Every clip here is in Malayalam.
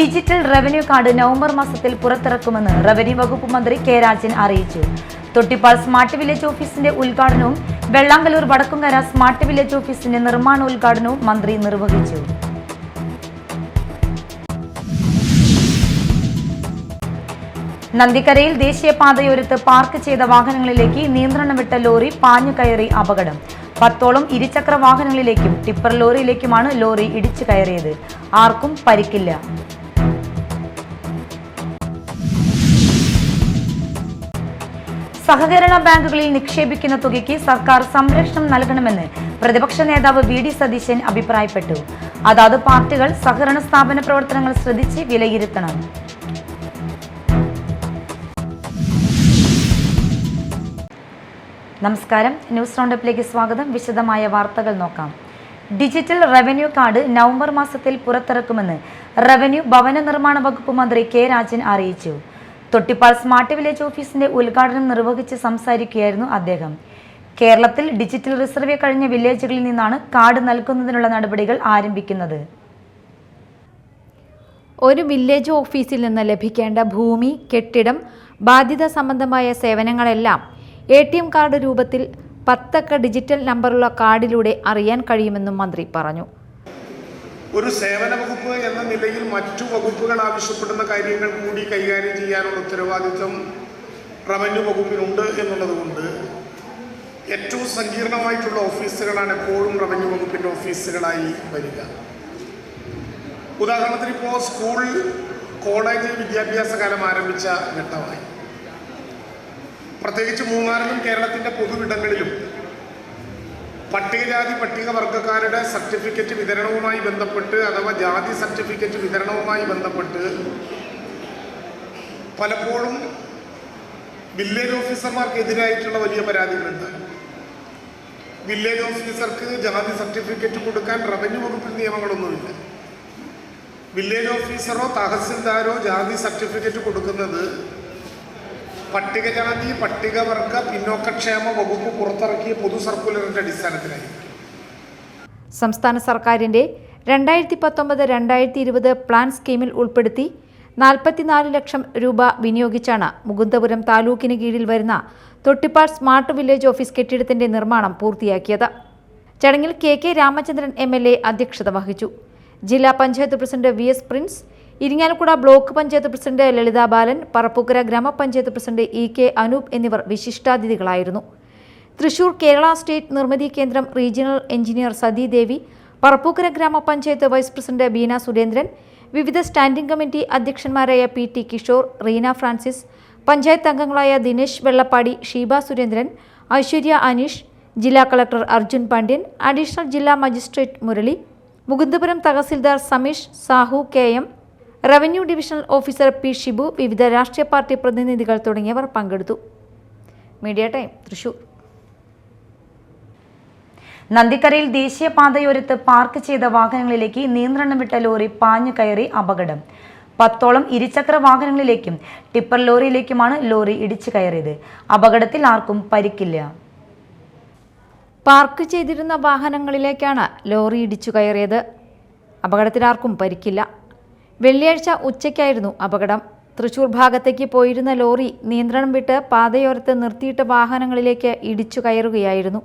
ഡിജിറ്റൽ റവന്യൂ കാർഡ് നവംബർ മാസത്തിൽ പുറത്തിറക്കുമെന്ന് റവന്യൂ വകുപ്പ് മന്ത്രി കെ രാജൻ അറിയിച്ചു. തൊട്ടിപ്പാൾ സ്മാർട്ട് വില്ലേജ് ഓഫീസിന്റെ ഉദ്ഘാടനവും വെള്ളാങ്കല്ലൂർ വടക്കുംകര സ്മാർട്ട് വില്ലേജ് ഓഫീസിന്റെ നിർമ്മാണ ഉദ്ഘാടനവും മന്ത്രി നിർവഹിച്ചു. നന്ദിക്കരയിൽ ദേശീയപാതയോരത്ത് പാർക്ക് ചെയ്ത വാഹനങ്ങളിലേക്ക് നിയന്ത്രണം വിട്ട ലോറി പാഞ്ഞു കയറി അപകടം. 10ഓളം ഇരുചക്ര വാഹനങ്ങളിലേക്കും ടിപ്പർ ലോറിയിലേക്കുമാണ് ലോറി ഇടിച്ചു കയറിയത്. ആർക്കും പരിക്കില്ല. സഹകരണ ബാങ്കുകളിൽ നിക്ഷേപിക്കുന്ന തുകയ്ക്ക് സർക്കാർ സംരക്ഷണം നൽകണമെന്ന് പ്രതിപക്ഷ നേതാവ് വി.ഡി. സതീശൻ അഭിപ്രായപ്പെട്ടു. അതാത് പാർട്ടികൾ സഹകരണ സ്ഥാപന പ്രവർത്തനങ്ങൾ ശ്രദ്ധിച്ച് വിലയിരുത്തണം. നമസ്കാരം, ന്യൂസ് റൗണ്ടപ്പിലേക്ക് സ്വാഗതം. വിശദമായ വാർത്തകൾ നോക്കാം. ഡിജിറ്റൽ റവന്യൂ കാർഡ് നവംബർ മാസത്തിൽ പുറത്തിറക്കുമെന്ന് റവന്യൂ ഭവന നിർമ്മാണ വകുപ്പ് മന്ത്രി കെ രാജൻ അറിയിച്ചു. തൊട്ടിപ്പാൾ സ്മാർട്ട് വില്ലേജ് ഓഫീസിന്റെ ഉദ്ഘാടനം നിർവഹിച്ച് സംസാരിക്കുകയായിരുന്നു അദ്ദേഹം. കേരളത്തിൽ ഡിജിറ്റൽ റിസർവേ കഴിഞ്ഞ വില്ലേജുകളിൽ നിന്നാണ് കാർഡ് നൽകുന്നതിനുള്ള നടപടികൾ ആരംഭിക്കുന്നത്. ഒരു വില്ലേജ് ഓഫീസിൽ നിന്ന് ലഭിക്കേണ്ട ഭൂമി, കെട്ടിടം, ബാധ്യത സംബന്ധമായ സേവനങ്ങളെല്ലാം ATM കാർഡ് രൂപത്തിൽ 10 അക്ക ഡിജിറ്റൽ നമ്പറുള്ള കാർഡിലൂടെ അറിയാൻ കഴിയുമെന്നും മന്ത്രി പറഞ്ഞു. ഒരു സേവന വകുപ്പ് എന്ന നിലയിൽ മറ്റു വകുപ്പുകൾ ആവശ്യപ്പെടുന്ന കാര്യങ്ങൾ കൂടി കൈകാര്യം ചെയ്യാനുള്ള ഉത്തരവാദിത്വം റവന്യൂ വകുപ്പിനുണ്ട് എന്നുള്ളതുകൊണ്ട് ഏറ്റവും സങ്കീർണമായിട്ടുള്ള ഓഫീസുകളാണ് എപ്പോഴും റവന്യൂ വകുപ്പിൻ്റെ ഓഫീസുകളായി വരിക. ഉദാഹരണത്തിന് ഇപ്പോൾ സ്കൂൾ, കോളേജ് വിദ്യാഭ്യാസ കാലം ആരംഭിച്ച ഘട്ടമായി. പ്രത്യേകിച്ച് മൂന്നാറിലും കേരളത്തിൻ്റെ പൊതുവിടങ്ങളിലും പട്ടികജാതി പട്ടികവർഗക്കാരുടെ സർട്ടിഫിക്കറ്റ് വിതരണവുമായി ബന്ധപ്പെട്ട് അഥവാ ജാതി സർട്ടിഫിക്കറ്റ് വിതരണവുമായി ബന്ധപ്പെട്ട് പലപ്പോഴും വില്ലേജ് ഓഫീസർമാർക്കെതിരായിട്ടുള്ള വലിയ പരാതികളുണ്ട്. വില്ലേജ് ഓഫീസർക്ക് ജാതി സർട്ടിഫിക്കറ്റ് കൊടുക്കാൻ റവന്യൂ വകുപ്പിൽ നിയമങ്ങളൊന്നുമില്ല. വില്ലേജ് ഓഫീസറോ തഹസിൽദാരോ ജാതി സർട്ടിഫിക്കറ്റ് കൊടുക്കുന്നത് പട്ടികജാതി പട്ടികവർഗ പിന്നോക്കക്ഷേമ വകുപ്പ് പുറത്തിറക്കിയ പൊതു സർക്കുലറിന്റെ അടിസ്ഥാനത്തിലായി. സംസ്ഥാന സർക്കാരിന്റെ 2019-2020 പ്ലാൻ സ്കീമിൽ ഉൾപ്പെടുത്തി 44 ലക്ഷം രൂപ വിനിയോഗിച്ചാണ് മുകുന്ദപുരം താലൂക്കിന് കീഴിൽ വരുന്ന തൊട്ടിപ്പാൾ സ്മാർട്ട് വില്ലേജ് ഓഫീസ് കെട്ടിടത്തിന്റെ നിർമ്മാണം പൂർത്തിയാക്കിയത്. ചടങ്ങിൽ കെ രാമചന്ദ്രൻ MLA അധ്യക്ഷത വഹിച്ചു. ജില്ലാ panchayat president VS Prince, Irinjalakuda block panchayat president Lalitha Balan, Parappukkara grama panchayat president EK Anoop എന്നിവർ വിശിഷ്ടാതിഥികളായിരുന്നു. Thrissur Kerala state Nirmithi Kendram regional engineer Sathi Devi, Parappukkara grama panchayat vice president Beena Surendran, വിവിധ സ്റ്റാൻഡിംഗ് കമ്മിറ്റി അധ്യക്ഷന്മാരായ PT കിഷോർ, റീന ഫ്രാൻസിസ്, പഞ്ചായത്ത് അംഗങ്ങളായ ദിനേശ് വെള്ളപ്പാടി, ഷീബ സുരേന്ദ്രൻ, ഐശ്വര്യ അനീഷ്, ജില്ലാ കളക്ടർ അർജുൻ പാണ്ഡ്യൻ, അഡീഷണൽ ജില്ലാ magistrate Murali, Mukundapuram tahsildar Sameesh Sahu KM, revenue divisional officer P Shibu, വിവിധ രാഷ്ട്രീയ പാർട്ടി പ്രതിനിധികൾ തുടങ്ങിയവർ പങ്കെടുത്തു. Media time, Thrissur. നന്ദിക്കരയിൽ ദേശീയപാതയോരത്ത് പാർക്ക് ചെയ്ത വാഹനങ്ങളിലേക്ക് നിയന്ത്രണം വിട്ട ലോറി പാഞ്ഞു കയറി അപകടം. 10ഓളം ഇരുചക്ര വാഹനങ്ങളിലേക്കും ടിപ്പർ ലോറിയിലേക്കുമാണ് ലോറി ഇടിച്ചു കയറിയത്. അപകടത്തിൽ ആർക്കും പരിക്കില്ല. പാർക്ക് ചെയ്തിരുന്ന വാഹനങ്ങളിലേക്കാണ് ലോറി ഇടിച്ചു കയറിയത്. അപകടത്തിൽ ആർക്കും പരിക്കില്ല. വെള്ളിയാഴ്ച ഉച്ചയ്ക്കായിരുന്നു അപകടം. തൃശൂർ ഭാഗത്തേക്ക് പോയിരുന്ന ലോറി നിയന്ത്രണം വിട്ട് പാതയോരത്ത് നിർത്തിയിട്ട വാഹനങ്ങളിലേക്ക് ഇടിച്ചു കയറുകയായിരുന്നു.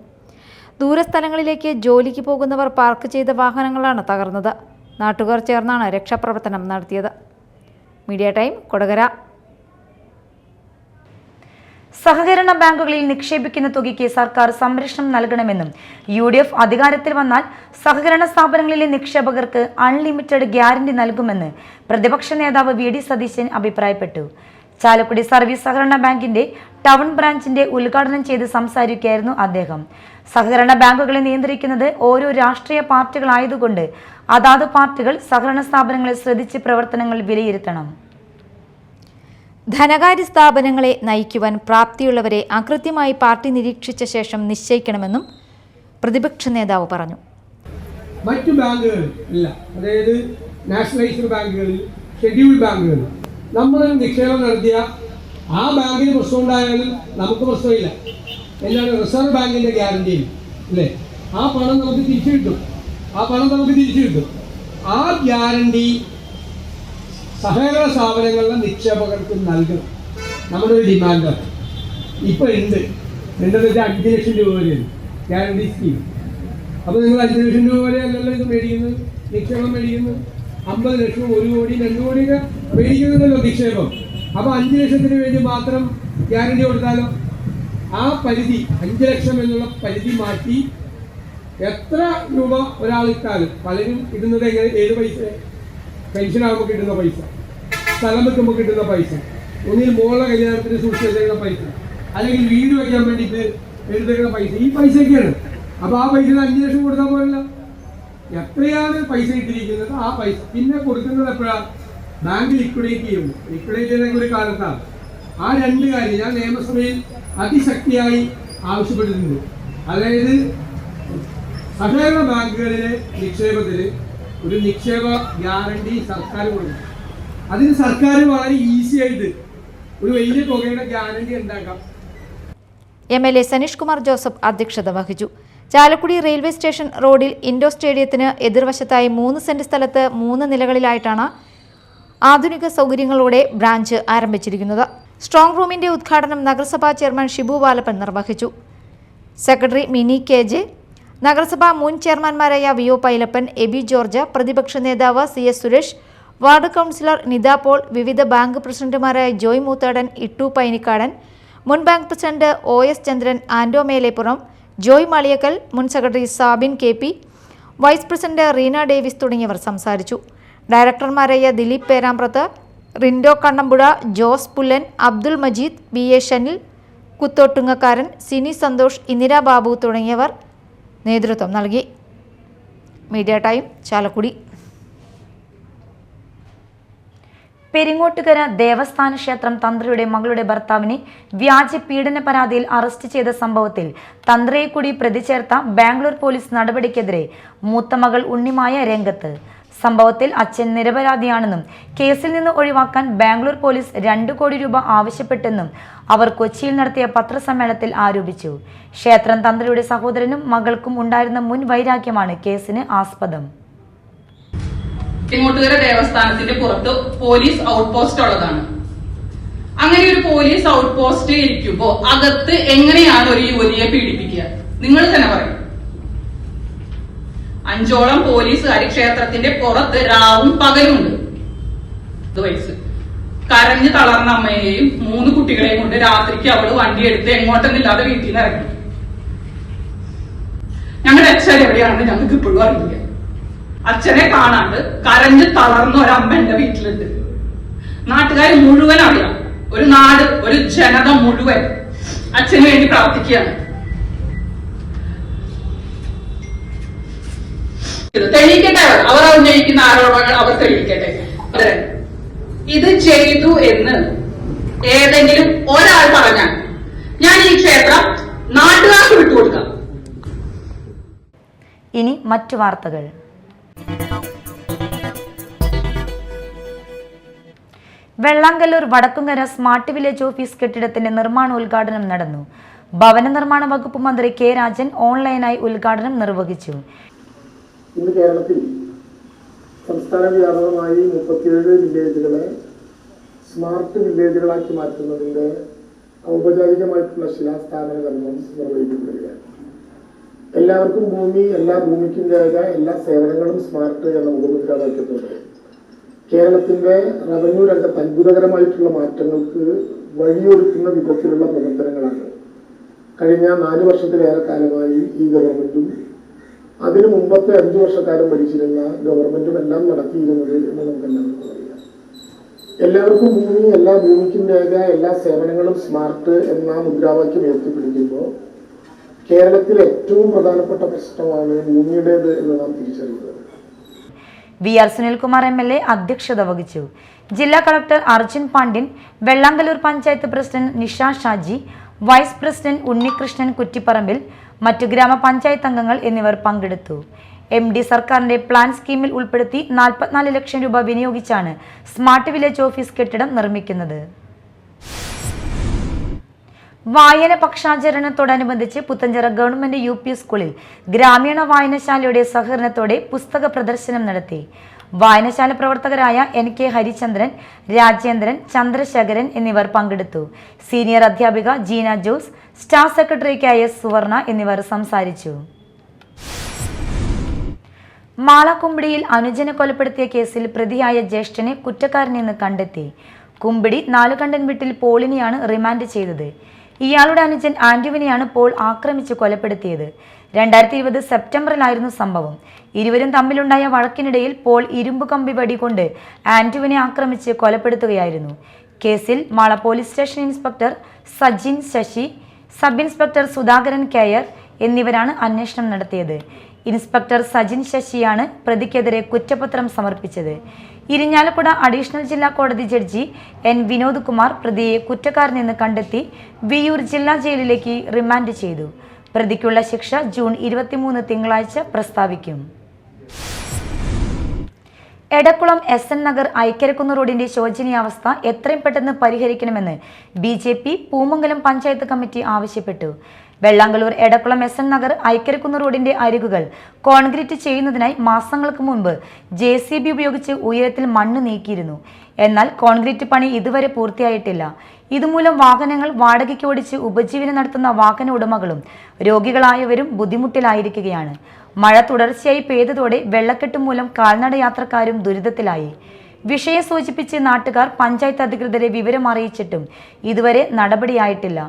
ദൂരസ്ഥലങ്ങളിലേക്ക് ജോലിക്ക് പോകുന്നവർ പാർക്ക് ചെയ്ത വാഹനങ്ങളാണ് തകർന്നത്. നാട്ടുകാർ ചേർന്നാണ് രക്ഷാപ്രവർത്തനം നടത്തിയത്. Media time, Kodakara. സഹകരണ ബാങ്കുകളിൽ നിക്ഷേപിക്കുന്ന തുകയ്ക്ക് സർക്കാർ സംരക്ഷണം നൽകണമെന്നും UDF അധികാരത്തിൽ വന്നാൽ സഹകരണ സ്ഥാപനങ്ങളിലെ നിക്ഷേപകർക്ക് അൺലിമിറ്റഡ് ഗ്യാരണ്ടി നൽകുമെന്ന് പ്രതിപക്ഷ നേതാവ് വി.ഡി. സതീശൻ അഭിപ്രായപ്പെട്ടു. ചാലക്കുടി സർവീസ് സഹകരണ ബാങ്കിന്റെ ടൗൺ ബ്രാഞ്ചിന്റെ ഉദ്ഘാടനം ചെയ്ത് സംസാരിക്കുകയായിരുന്നു അദ്ദേഹം. സഹകരണ ബാങ്കുകളെ നിയന്ത്രിക്കുന്നത് ഓരോ രാഷ്ട്രീയ പാർട്ടികളായതുകൊണ്ട് അതാത് പാർട്ടികൾ സഹകരണ സ്ഥാപനങ്ങളെ ശ്രദ്ധിച്ച് പ്രവർത്തനങ്ങൾ വിലയിരുത്തണം. ധനകാര്യ സ്ഥാപനങ്ങളെ നയിക്കുവാൻ പ്രാപ്തിയുള്ളവരെ അകൃത്യമായി പാർട്ടി നിരീക്ഷിച്ച ശേഷം നിശ്ചയിക്കണമെന്നും പ്രതിപക്ഷ നേതാവ് പറഞ്ഞു. മറ്റു ബാങ്കുകൾ ഇല്ല, അതായത് നാഷണലൈസ്ഡ് ബാങ്കുകളിൽ, ഷെഡ്യൂൾഡ് ബാങ്കുകളിൽ നമ്മൾ നിക്ഷേപം നടത്തിയ ആ ബാങ്കിന് പ്രശ്നമുണ്ടായാലും നമുക്ക് പ്രശ്നമില്ല. എന്താണ് റിസർവ് ബാങ്കിൻ്റെ ഗ്യാരണ്ടിയിൽ അല്ലേ? ആ പണം നമുക്ക് തിരിച്ചു കിട്ടും. ആ ഗ്യാരണ്ടി സഹകരണ സ്ഥാപനങ്ങളിലെ നിക്ഷേപകർക്ക് നൽകണം. നമ്മുടെ ഒരു ഡിമാൻഡാണ്. ഇപ്പോൾ ഉണ്ട്. എന്താണെന്ന് വെച്ചാൽ 5 ലക്ഷം രൂപ വരെയാണ് ഗ്യാരണ്ടി സ്കീം. അപ്പോൾ നിങ്ങൾ 5 ലക്ഷം രൂപ വരെ അല്ലല്ലോ ഇത് മേടിക്കുന്നത്, നിക്ഷേപം മേടിക്കുന്നത്. 50 ലക്ഷം, 1 കോടി, 2 കോടിയൊക്കെ മേടിക്കുന്നുണ്ടല്ലോ നിക്ഷേപം. അപ്പോൾ 5 ലക്ഷത്തിന് വേണ്ടി മാത്രം ഗ്യാരണ്ടി കൊടുത്താലോ? ആ പരിധി 5 ലക്ഷം എന്നുള്ള പരിധി മാറ്റി എത്ര രൂപ ഒരാൾ ഇട്ടാലും, പലരും ഇടുന്നത് എങ്ങനെ, ഏത് പൈസ? പെൻഷനാകുമ്പോൾ കിട്ടുന്ന പൈസ, സ്ഥലം വെക്കുമ്പോൾ കിട്ടുന്ന പൈസ, ഒന്നിൽ മോളുടെ കല്യാണത്തിന് സൂക്ഷിച്ച് വെക്കുന്ന പൈസ, അല്ലെങ്കിൽ വീട് വയ്ക്കാൻ വേണ്ടിയിട്ട് എടുത്തേക്കുന്ന പൈസ, ഈ പൈസയൊക്കെയാണ്. അപ്പോൾ ആ പൈസ 5 ലക്ഷം കൊടുത്താൽ പോലല്ലോ. എത്രയാണ് പൈസ ഇട്ടിരിക്കുന്നത് ആ പൈസ പിന്നെ കൊടുക്കുന്നത് എപ്പോഴാണ്? ബാങ്ക് ലിക്വിഡേറ്റ് ചെയ്യുന്നു. ലിക്വിഡേറ്റ് ചെയ്യുന്ന ഒരു കാലത്താണ്. ആ 2 കാര്യം ഞാൻ നിയമസഭയിൽ അതിശക്തിയായി ആവശ്യപ്പെട്ടിട്ടുണ്ട്. അതായത് സഹകരണ ബാങ്കുകളിലെ നിക്ഷേപത്തിന് ഒരു നിക്ഷേപ ഗ്യാരണ്ടി സർക്കാർ കൊടുക്കും. അതിന് സർക്കാർ വളരെ ഈസി ആയിട്ട് ഒരു വലിയ തുകയുടെ ഗ്യാരണ്ടി ഉണ്ടാക്കാം. MLA സനീഷ് കുമാർ ജോസഫ് അധ്യക്ഷത വഹിച്ചു. ചാലക്കുടി റെയിൽവേ സ്റ്റേഷൻ റോഡിൽ ഇൻഡോർ സ്റ്റേഡിയത്തിന് എതിർവശത്തായി 3 സെന്റ് സ്ഥലത്ത് 3 നിലകളിലായിട്ടാണ് ആധുനിക സൗകര്യങ്ങളോടെ ബ്രാഞ്ച് ആരംഭിച്ചിരിക്കുന്നത്. സ്ട്രോങ് റൂമിന്റെ ഉദ്ഘാടനം നഗരസഭാ ചെയർമാൻ ഷിബു വാലപ്പൻ നിർവഹിച്ചു. സെക്രട്ടറി മിനി KJ, നഗരസഭാ മുൻ ചെയർമാൻമാരായ VO പൈലപ്പൻ, എബി ജോർജ്, പ്രതിപക്ഷ നേതാവ് CS Suresh, ward councillor Nitha Paul, വിവിധ ബാങ്ക് പ്രസിഡന്റുമാരായ ജോയ് മൂത്താടൻ, ഇട്ടു പൈനിക്കാടൻ, മുൻ bank president OS Chandran, Ando Melepuram, Joy Maliyakkal, മുൻ secretary Sabin KP, vice president Reena Davis തുടങ്ങിയവർ സംസാരിച്ചു. ഡയറക്ടർമാരായ ദിലീപ് പേരാമ്പ്രത്ത്, റിൻഡോ കണ്ണമ്പുഴ, ജോസ് പുല്ലൻ, അബ്ദുൾ മജീദ്, BA ഷനിൽ, കുത്തോട്ടുങ്ങക്കാരൻ, സിനി സന്തോഷ്, ഇന്ദിര ബാബു തുടങ്ങിയവർ നേതൃത്വം നൽകി. Media time, Chalakudy. പെരിങ്ങോട്ടുകര ദേവസ്ഥാന ക്ഷേത്രം തന്ത്രിയുടെ മകളുടെ ഭർത്താവിനെ വ്യാജ പീഡന പരാതിയിൽ അറസ്റ്റ് ചെയ്ത സംഭവത്തിൽ തന്ത്രിയെ കൂടി പ്രതി ചേർത്ത ബാംഗ്ലൂർ പോലീസ് നടപടിക്കെതിരെ മൂത്ത മകൾ ഉണ്ണിമായ രംഗത്ത്. സംഭവത്തിൽ അച്ഛൻ നിരപരാധിയാണെന്നും കേസിൽ നിന്ന് ഒഴിവാക്കാൻ ബാംഗ്ലൂർ പോലീസ് 2 കോടി രൂപ ആവശ്യപ്പെട്ടെന്നും അവർ കൊച്ചിയിൽ നടത്തിയ പത്രസമ്മേളനത്തിൽ ആരോപിച്ചു. ക്ഷേത്രം തന്ത്രിയുടെ സഹോദരനും മകൾക്കും ഉണ്ടായിരുന്ന മുൻ വൈരാഗ്യമാണ് കേസിന് ആസ്പദം. പെരിങ്ങോട്ടുകര ദേവസ്ഥാനത്തിന്റെ പുറത്ത് പോലീസ് ഔട്ട് പോസ്റ്റ് ഉള്ളതാണ്. അങ്ങനെ ഒരു പോലീസ് ഔട്ട് പോസ്റ്റ് ഇരിക്കുമ്പോ അകത്ത് എങ്ങനെയാണ് ഒരു യുവതിയെ പീഡിപ്പിക്കുക? നിങ്ങൾ തന്നെ പറയും. 5ഓളം പോലീസുകാർ ക്ഷേത്രത്തിന്റെ പുറത്ത് രാവും പകലുമുണ്ട്. വയസ്സ് കരഞ്ഞു തളർന്ന അമ്മയെയും 3 കുട്ടികളെയും കൊണ്ട് രാത്രിക്ക് അവള് വണ്ടി എടുത്ത് എങ്ങോട്ടെന്നില്ലാതെ വീട്ടിൽ നിന്ന് ഇറങ്ങി. ഞങ്ങളുടെ അച്ഛൻ എവിടെയാണെന്ന് ഞങ്ങൾക്ക് ഇപ്പോഴും അറിയില്ല. അച്ഛനെ കാണാണ്ട് കരഞ്ഞു തളർന്ന ഒരമ്മ എന്റെ വീട്ടിലുണ്ട്. നാട്ടുകാർ മുഴുവൻ അറിയാം. ഒരു നാട്, ഒരു ജനത മുഴുവൻ അച്ഛന് വേണ്ടി പ്രാർത്ഥിക്കുകയാണ്. തെളിയിക്കട്ടെ, അവർ ഉന്നയിക്കുന്ന ആരോപണങ്ങൾ അവർ തെളിയിക്കട്ടെ. ഇത് ചെയ്തു എന്ന് ഏതെങ്കിലും ഒരാൾ പറഞ്ഞാൽ ഞാൻ ഈ ക്ഷേത്രം നാട്ടുകാർക്ക് വിട്ടുകൊടുക്കാം. ഇനി മറ്റു വാർത്തകൾ. Vellangallur Vadakkumkara smart village office കെട്ടിടത്തിന്റെ നിർമ്മാണോദ്ഘാടനം നടന്നു. ഭവന നിർമ്മാണ വകുപ്പ് മന്ത്രി K രാജൻ ഓൺലൈനായി ഉദ്ഘാടനം നിർവഹിച്ചു. ഇന്ന് കേരളത്തിൽ സംസ്ഥാന വ്യാപകമായി 37 വില്ലേജുകളെ സ്മാർട്ട് വില്ലേജുകളാക്കി മാറ്റുന്നതിൻ്റെ ഔപചാരികമായിട്ടുള്ള ശിലാസ്ഥാപന കർമ്മം നിർവഹിക്കപ്പെടുകയാണ്. എല്ലാവർക്കും ഭൂമി, എല്ലാ ഭൂമിക്കും രേഖ, എല്ലാ സേവനങ്ങളും സ്മാർട്ട് എന്ന മുഖമുദ്രാവാക്യത്തോടെ കേരളത്തിൻ്റെ റവന്യൂ രംഗത്ത് അത്ഭുതകരമായിട്ടുള്ള മാറ്റങ്ങൾക്ക് വഴിയൊരുക്കുന്ന വിധത്തിലുള്ള പ്രവർത്തനങ്ങളാണ് കഴിഞ്ഞ 4 വർഷത്തിലേറെ കാലമായി ഈ ഗവൺമെൻറ്റും അതിനു മുമ്പത്തെ 5 വർഷക്കാലം ഭരിച്ചിരുന്ന ഗവൺമെന്റും എല്ലാം നടത്തിയിരുന്നത് എന്ന് നമുക്ക് എല്ലാവർക്കും അറിയാം. എല്ലാവർക്കും ഭൂമി, എല്ലാ ഭൂമിക്കും രേഖ, എല്ലാ സേവനങ്ങളും സ്മാർട്ട് എന്ന മുദ്രാവാക്യം ഉയർത്തിപ്പിടിക്കുമ്പോൾ കേരളത്തിലെ ഏറ്റവും പ്രധാനപ്പെട്ട പ്രശ്നമാണ് ഭൂമിയുടേത് എന്ന് നാം തിരിച്ചറിയുന്നത്. VR സുനിൽകുമാർ MLA അധ്യക്ഷത വഹിച്ചു. ജില്ലാ collector Arjun Pandian, Vellangallur panchayat president Nisha Shaji, vice president Unnikrishnan Kuttiparambil, മറ്റു ഗ്രാമപഞ്ചായത്ത് അംഗങ്ങൾ എന്നിവർ പങ്കെടുത്തു. MD സർക്കാരിന്റെ പ്ലാൻ സ്കീമിൽ ഉൾപ്പെടുത്തി 44 ലക്ഷം രൂപ വിനിയോഗിച്ചാണ് സ്മാർട്ട് വില്ലേജ് ഓഫീസ് കെട്ടിടം നിർമ്മിക്കുന്നത്. വായന പക്ഷാചരണത്തോടനുബന്ധിച്ച് പുത്തഞ്ചിറ ഗവൺമെന്റ് UP സ്കൂളിൽ ഗ്രാമീണ വായനശാലയുടെ സഹകരണത്തോടെ പുസ്തക പ്രദർശനം നടത്തി. വായനശാല പ്രവർത്തകരായ NK ഹരിചന്ദ്രൻ, രാജേന്ദ്രൻ, ചന്ദ്രശേഖരൻ എന്നിവർ പങ്കെടുത്തു. സീനിയർ അധ്യാപിക Jeena Jose, staff secretary KS സുവർണ എന്നിവർ സംസാരിച്ചു. മാളക്കുമ്പിടിയിൽ അനുജനെ കൊലപ്പെടുത്തിയ കേസിൽ പ്രതിയായ ജ്യേഷ്ഠനെ കുറ്റക്കാരനെന്ന് കണ്ടെത്തി. കുമ്പിടി നാലുകണ്ടൻ വീട്ടിൽ പോളിനെയാണ് റിമാൻഡ് ചെയ്തത്. ഇയാളുടെ അനുജൻ ആന്റോണിനെയാണ് പോൾ ആക്രമിച്ച് കൊലപ്പെടുത്തിയത്. 2020 സെപ്റ്റംബറിലായിരുന്നു സംഭവം. ഇരുവരും തമ്മിലുണ്ടായ വഴക്കിനിടയിൽ പോൾ ഇരുമ്പ് കമ്പി വടികൊണ്ട് ആന്റോണിനെ ആക്രമിച്ച് കൊലപ്പെടുത്തുകയായിരുന്നു. കേസിൽ Mala police station inspector Sajin Sasi, sub inspector Sudhakaran KR എന്നിവരാണ് അന്വേഷണം നടത്തിയത്. ഇൻസ്പെക്ടർ സജിൻ ശശിയാണ് പ്രതിക്കെതിരെ കുറ്റപത്രം സമർപ്പിച്ചത്. ഇരിഞ്ഞാലക്കുട അഡീഷണൽ ജില്ലാ കോടതി ജഡ്ജി N വിനോദ് കുമാർ പ്രതിയെ കുറ്റക്കാരനെന്ന് കണ്ടെത്തി വിയ്യൂർ ജില്ലാ ജയിലിലേക്ക് റിമാൻഡ് ചെയ്തു. പ്രതിക്കുള്ള ശിക്ഷ ജൂൺ 23 തിങ്കളാഴ്ച പ്രസ്താവിക്കും. എടക്കുളം SN നഗർ ഐക്യരക്കുന്ന് റോഡിന്റെ ശോചനീയാവസ്ഥ എത്രയും പെട്ടെന്ന് പരിഹരിക്കണമെന്ന് BJP പൂമംഗലം പഞ്ചായത്ത് കമ്മിറ്റി ആവശ്യപ്പെട്ടു. വെള്ളാങ്കല്ലൂർ എടക്കുളം SN നഗർ ഐക്യരക്കുന്ന് റോഡിന്റെ അരികുകൾ കോൺക്രീറ്റ് ചെയ്യുന്നതിനായി മാസങ്ങൾക്ക് മുൻപ് JCB ഉപയോഗിച്ച് ഉയരത്തിൽ മണ്ണ് നീക്കിയിരുന്നു. എന്നാൽ കോൺക്രീറ്റ് പണി ഇതുവരെ പൂർത്തിയായിട്ടില്ല. ഇതുമൂലം വാഹനങ്ങൾ വാടകയ്ക്ക് ഓടിച്ച് ഉപജീവനം നടത്തുന്ന വാഹന ഉടമകളും രോഗികളായവരും ബുദ്ധിമുട്ടിലായിരിക്കുകയാണ്. മഴ തുടർച്ചയായി പെയ്തതോടെ വെള്ളക്കെട്ട് മൂലം കാൽനട യാത്രക്കാരും ദുരിതത്തിലായി. വിഷയം സൂചിപ്പിച്ച് നാട്ടുകാർ പഞ്ചായത്ത് അധികൃതരെ വിവരം അറിയിച്ചിട്ടും ഇതുവരെ നടപടിയായിട്ടില്ല.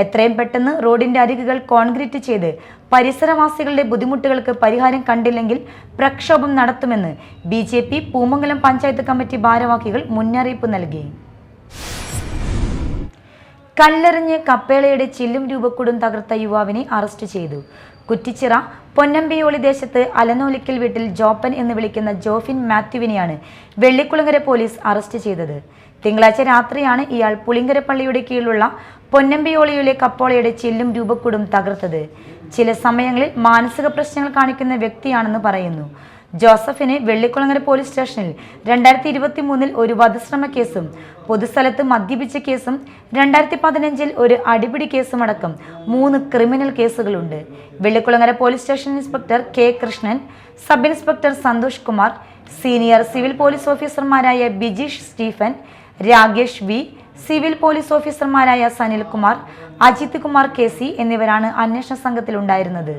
എത്രയും പെട്ടെന്ന് റോഡിന്റെ അരികുകൾ കോൺക്രീറ്റ് ചെയ്ത് പരിസരവാസികളുടെ ബുദ്ധിമുട്ടുകൾക്ക് പരിഹാരം കണ്ടില്ലെങ്കിൽ പ്രക്ഷോഭം നടത്തുമെന്ന് BJP പൂമംഗലം പഞ്ചായത്ത് കമ്മിറ്റി ഭാരവാഹികൾ മുന്നറിയിപ്പ് നൽകി. കല്ലെറിഞ്ഞ് കപ്പേളയുടെ ചില്ലും രൂപക്കൂടും തകർത്ത യുവാവിനെ അറസ്റ്റ് ചെയ്തു. കുറ്റിച്ചിറ പൊന്നമ്പിയോളി ദേശത്ത് അലനോലിക്കൽ വീട്ടിൽ ജോപ്പൻ എന്ന് വിളിക്കുന്ന ജോഫിൻ മാത്യുവിനെയാണ് വെള്ളിക്കുളങ്ങര പോലീസ് അറസ്റ്റ് ചെയ്തത്. തിങ്കളാഴ്ച രാത്രിയാണ് ഇയാൾ പുളിങ്കര പള്ളിയുടെ കീഴിലുള്ള പൊന്നമ്പിയോളിയിലെ കപ്പോളയുടെ ചില്ലും രൂപക്കൂടും തകർത്തത്. ചില സമയങ്ങളിൽ മാനസിക പ്രശ്നങ്ങൾ കാണിക്കുന്ന വ്യക്തിയാണെന്ന് പറയുന്നു. ജോസഫിന് വെള്ളിക്കുളങ്ങര പോലീസ് സ്റ്റേഷനിൽ 2023 ഒരു വധശ്രമ കേസും പൊതുസ്ഥലത്ത് മദ്യപിച്ച കേസും 2015 ഒരു അടിപിടി കേസും അടക്കം 3 ക്രിമിനൽ കേസുകളുണ്ട്. Vellikulangara police station inspector K Krishnan, sub inspector Santhosh Kumar, senior civil police ഓഫീസർമാരായ Bijeesh Stephen, Rakesh V, civil police ഓഫീസർമാരായ സനിൽ കുമാർ, അജിത് കുമാർ KC എന്നിവരാണ് അന്വേഷണ സംഘത്തിലുണ്ടായിരുന്നത്.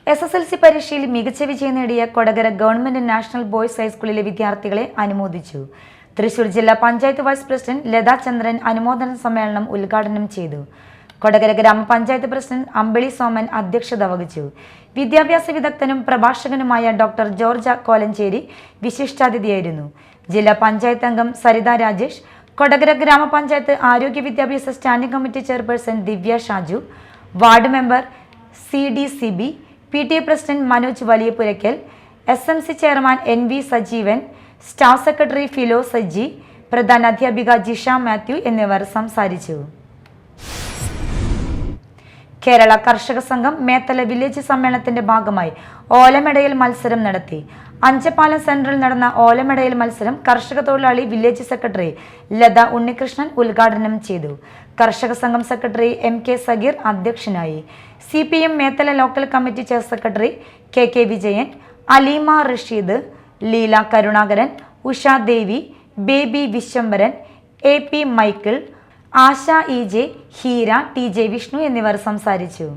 SSLC പരീക്ഷയിൽ മികച്ച വിജയം നേടിയ കൊടകര ഗവൺമെന്റ് നാഷണൽ ബോയ്സ് ഹൈസ്കൂളിലെ വിദ്യാർത്ഥികളെ അനുമോദിച്ചു. തൃശൂർ ജില്ലാ പഞ്ചായത്ത് വൈസ് പ്രസിഡന്റ് ലതാ ചന്ദ്രൻ അനുമോദന സമ്മേളനം ഉദ്ഘാടനം ചെയ്തു. കൊടകര ഗ്രാമപഞ്ചായത്ത് പ്രസിഡന്റ് അമ്പിളി സോമൻ അധ്യക്ഷത വഹിച്ചു. വിദ്യാഭ്യാസ വിദഗ്ധനും പ്രഭാഷകനുമായ ഡോക്ടർ ജോർജ കോലഞ്ചേരി വിശിഷ്ടാതിഥിയായിരുന്നു. ജില്ലാ പഞ്ചായത്ത് അംഗം സരിത രാജേഷ്, കൊടകര ഗ്രാമപഞ്ചായത്ത് ആരോഗ്യ വിദ്യാഭ്യാസ standing committee chairperson Divya Shaju, ward member CDCB, PTA president Manoj Valiyapurakkal, SMC chairman NV Sajeevan, staff secretary Philo Sajji, പ്രധാന അധ്യാപിക ജിഷ മാത്യു എന്നിവർ സംസാരിച്ചു. കേരള കർഷക സംഘം മേത്തല വില്ലേജ് സമ്മേളനത്തിന്റെ ഭാഗമായി ഓലമെടയിൽ മത്സരം നടത്തി. അഞ്ചപ്പാലം സെന്ററിൽ നടന്ന ഓലമെടയിൽ മത്സരം കർഷക തൊഴിലാളി വില്ലേജ് സെക്രട്ടറി ലത ഉണ്ണികൃഷ്ണൻ ഉദ്ഘാടനം ചെയ്തു. കർഷക സംഘം സെക്രട്ടറി MK സഗീർ അധ്യക്ഷനായി. CPM Methala local committee chair secretary KK Vijayan, Aleema Rasheed, Leela Karunakaran, Usha Devi, Baby Vishwambharan, AP Michael, Asha EJ, Heera, TJ Vishnu എന്നിവർ സംസാരിച്ചു.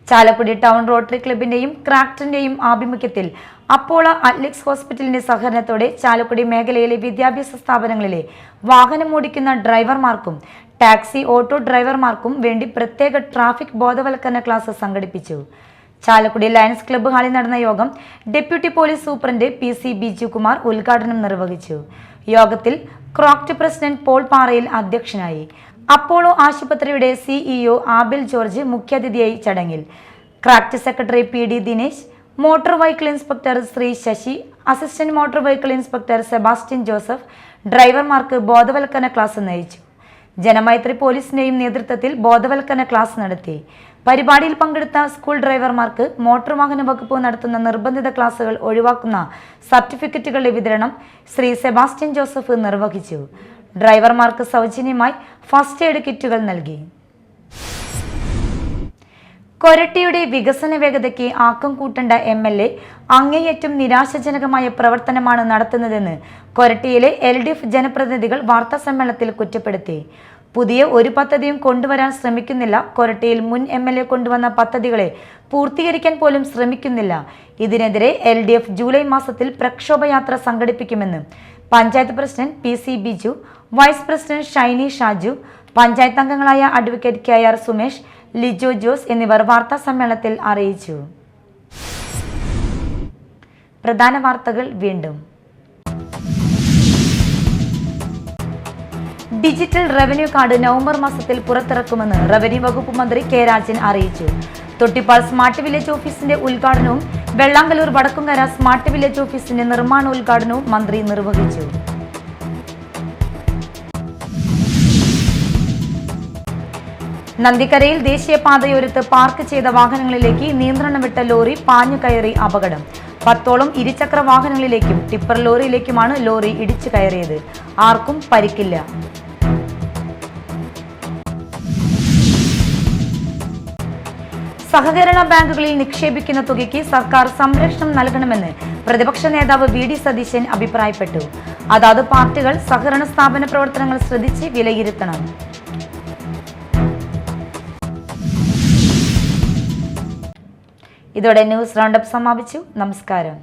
ചാലക്കുടി ടൗൺ റോട്ടറി ക്ലബിന്റെയും ക്രാക്ടറിന്റെയും ആഭിമുഖ്യത്തിൽ അപ്പോളോ അത്ലറ്റിക്സ് ഹോസ്പിറ്റലിന്റെ സഹകരണത്തോടെ ചാലക്കുടി മേഖലയിലെ വിദ്യാഭ്യാസ സ്ഥാപനങ്ങളിലെ വാഹനമോടിക്കുന്ന ഡ്രൈവർമാർക്കും ടാക്സി ഓട്ടോ ഡ്രൈവർമാർക്കും വേണ്ടി പ്രത്യേക ട്രാഫിക് ബോധവൽക്കരണ ക്ലാസ് സംഘടിപ്പിച്ചു. ചാലക്കുടി ലയൺസ് ക്ലബ്ബ് ഹാളിൽ നടന്ന യോഗം deputy police superintendent PC Biju Kumar ഉദ്ഘാടനം നിർവഹിച്ചു. യോഗത്തിൽ ക്രോക്ട് പ്രസിഡന്റ് പോൾ പാറയിൽ അധ്യക്ഷനായി. അപ്പോളോ ആശുപത്രിയുടെ CEO ആബിൽ ജോർജ് മുഖ്യാതിഥിയായി ചടങ്ങിൽ. ക്രാക്ട് secretary PD Dinesh, motor vehicle inspector Shri Sasi, assistant motor vehicle inspector Sebastian Joseph ഡ്രൈവർമാർക്ക് ബോധവൽക്കരണ ക്ലാസ് നയിച്ചു. ജനമൈത്രി പോലീസിന്റെയും നേതൃത്വത്തിൽ ബോധവൽക്കരണ ക്ലാസ് നടത്തി. പരിപാടിയിൽ പങ്കെടുത്ത സ്കൂൾ ഡ്രൈവർമാർക്ക് മോട്ടോർ വാഹന വകുപ്പ് നടത്തുന്ന നിർബന്ധിത ക്ലാസുകൾ ഒഴിവാക്കുന്ന സർട്ടിഫിക്കറ്റുകളുടെ വിതരണം ശ്രീ സെബാസ്റ്റ്യൻ ജോസഫ് നിർവഹിച്ചു. ഡ്രൈവർമാർക്ക് സൗജന്യമായി ഫസ്റ്റ് എയ്ഡ് കിറ്റുകൾ നൽകി. കൊരട്ടിയുടെ വികസന വേഗതയ്ക്ക് ആക്കം കൂട്ടേണ്ട MLA അങ്ങേയറ്റം നിരാശാജനകമായ പ്രവർത്തനമാണ് നടത്തുന്നതെന്ന് കൊരട്ടിയിലെ LDF ജനപ്രതിനിധികൾ വാർത്താസമ്മേളനത്തിൽ കുറ്റപ്പെടുത്തി. പുതിയ ഒരു പദ്ധതിയും കൊണ്ടുവരാൻ ശ്രമിക്കുന്നില്ല. കൊരട്ടിയിൽ മുൻ MLA കൊണ്ടുവന്ന പദ്ധതികളെ പൂർത്തീകരിക്കാൻ പോലും ശ്രമിക്കുന്നില്ല. ഇതിനെതിരെ LDF ജൂലൈ മാസത്തിൽ പ്രക്ഷോഭയാത്ര സംഘടിപ്പിക്കുമെന്ന് panchayat president PC Biju, vice president Shiny Shaju, panchayat അംഗങ്ങളായ അഡ്വക്കേറ്റ് KR സുമേഷ്, ലിജോ ജോസ് എന്നിവർ വാർത്താ സമ്മേളനത്തിൽ അറിയിച്ചു. പ്രധാന വാർത്തകൾ വീണ്ടും. ഡിജിറ്റൽ റവന്യൂ കാർഡ് നവംബർ മാസത്തിൽ പുറത്തിറക്കുമെന്ന് റവന്യൂ വകുപ്പ് മന്ത്രി K രാജൻ അറിയിച്ചു. തൊട്ടിപ്പാൾ സ്മാർട്ട് വില്ലേജ് ഓഫീസിന്റെ ഉദ്ഘാടനവും വെള്ളാങ്കല്ലൂർ വടക്കുംകര സ്മാർട്ട് വില്ലേജ് ഓഫീസിന്റെ നിർമ്മാണ ഉദ്ഘാടനവും മന്ത്രി നിർവഹിച്ചു. നന്ദിക്കരയിൽ ദേശീയപാതയോരത്ത് പാർക്ക് ചെയ്ത വാഹനങ്ങളിലേക്ക് നിയന്ത്രണം വിട്ട ലോറി പാഞ്ഞു കയറി അപകടം. 10ഓളം ഇരുചക്ര വാഹനങ്ങളിലേക്കും ടിപ്പർ ലോറിയിലേക്കുമാണ് ലോറി ഇടിച്ചു കയറിയത്. ആർക്കും പരിക്കില്ല. സഹകരണ ബാങ്കുകളിൽ നിക്ഷേപിക്കുന്ന തുകയ്ക്ക് സർക്കാർ സംരക്ഷണം നൽകണമെന്ന് പ്രതിപക്ഷ നേതാവ് VD സതീശൻ അഭിപ്രായപ്പെട്ടു. അതാത് പാർട്ടികൾ സഹകരണ സ്ഥാപന പ്രവർത്തനങ്ങൾ ശ്രദ്ധിച്ച് വിലയിരുത്തണം. ഇതോടെ ന്യൂസ് റൗണ്ടപ്പ് സമാപിച്ചു. നമസ്കാരം.